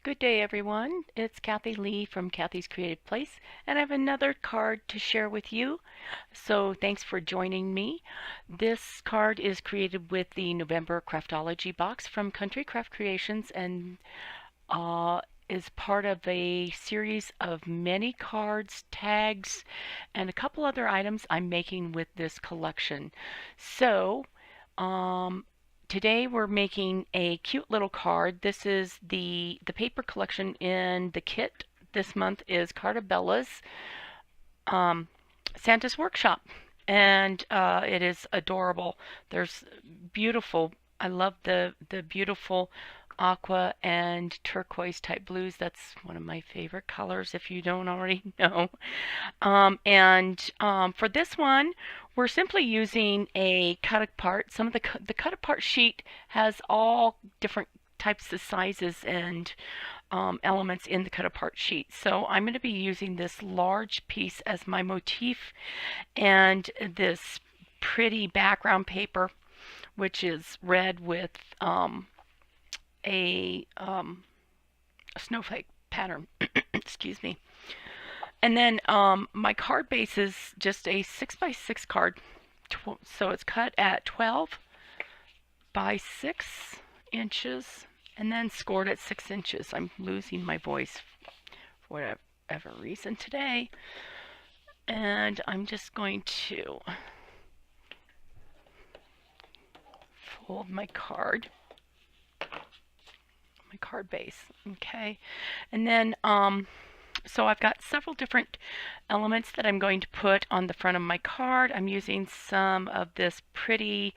Good day, everyone. It's Kathy Lee from Kathy's Creative Place, and I have another card to share with you. So thanks for joining me. This card is created with the November Craftology box from Country Craft Creations and is part of a series of many cards, tags, and a couple other items I'm making with this collection. So, today we're making a cute little card. This is the paper collection in the kit this month is Carta Bella's um, Santa's Workshop, and it is adorable. There's beautiful. I love the beautiful aqua and turquoise type blues. That's one of my favorite colors if you don't already know. For this one, we're simply using a cut apart. Some of the cut apart sheet has all different types of sizes and elements in the cut apart sheet. So I'm going to be using this large piece as my motif and this pretty background paper, which is red with a snowflake pattern. Excuse me. And then my card base is just a 6x6 card. So it's cut at 12 by 6 inches and then scored at 6 inches. I'm losing my voice for whatever reason today. And I'm just going to fold my card base. Okay. And then so I've got several different elements that I'm going to put on the front of my card. I'm using some of this pretty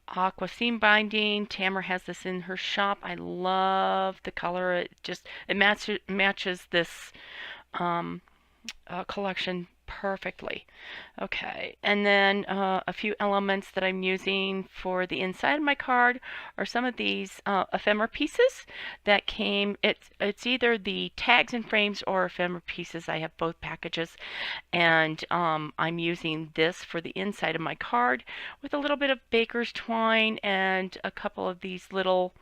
aqua seam binding. Tamara has this in her shop. I love the color. It matches this collection perfectly. Okay, and then a few elements that I'm using for the inside of my card are some of these ephemera pieces that came. It's either the tags and frames or ephemera pieces. I have both packages, and I'm using this for the inside of my card with a little bit of baker's twine and a couple of these little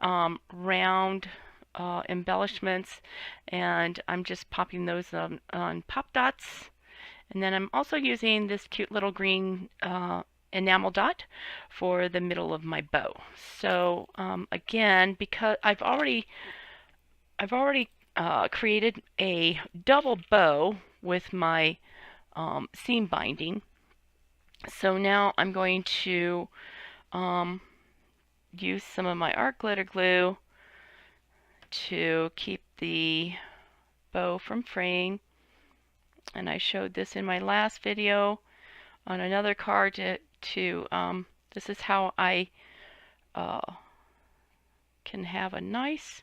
round embellishments, and I'm just popping those on pop dots. And then I'm also using this cute little green enamel dot for the middle of my bow. So again, because I've already created a double bow with my seam binding, so now I'm going to use some of my art glitter glue to keep the bow from fraying. And I showed this in my last video on another card this is how I can have a nice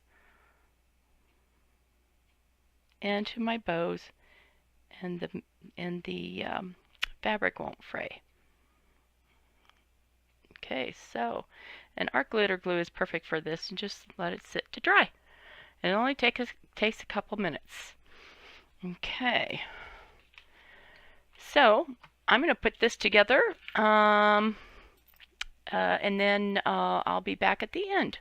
end to my bows, and the fabric won't fray. Okay, so and art glitter glue is perfect for this, and just let it sit to dry. It only takes a couple minutes. Okay. So I'm going to put this together, and then I'll be back at the end.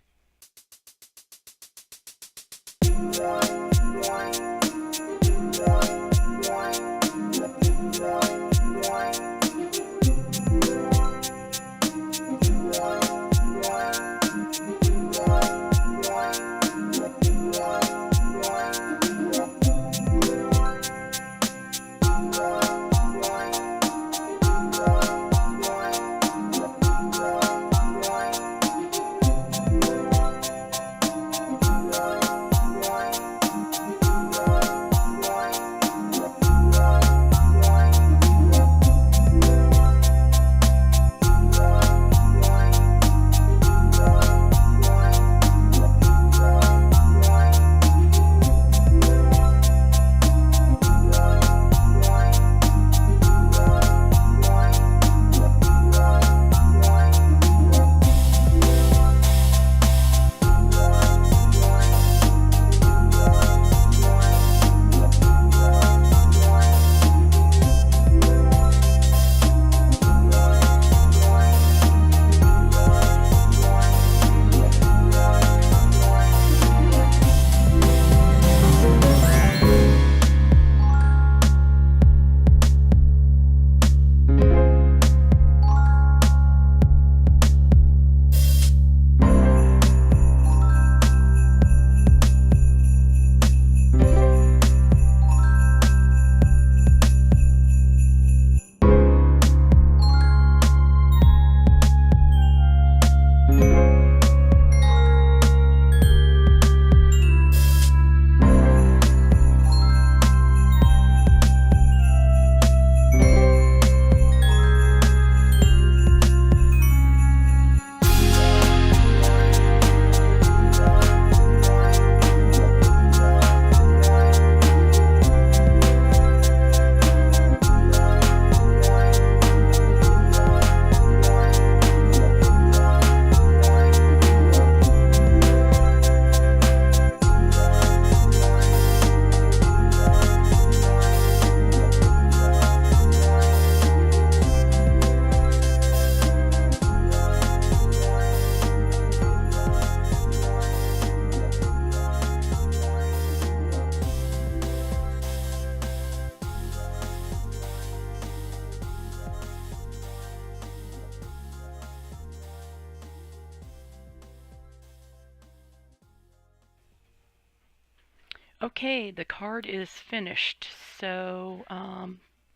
Okay, the card is finished. So,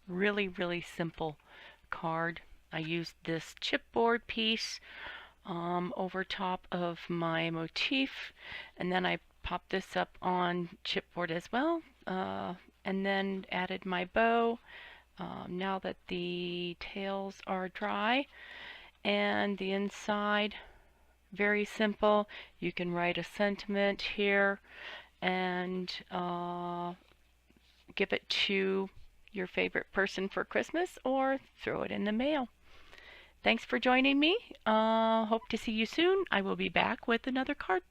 really, really simple card. I used this chipboard piece over top of my motif, and then I popped this up on chipboard as well, and then added my bow. Now that the tails are dry and the inside, very simple. You can write a sentiment here and give it to your favorite person for Christmas or throw it in the mail. Thanks for joining me. Hope to see you soon. I will be back with another card.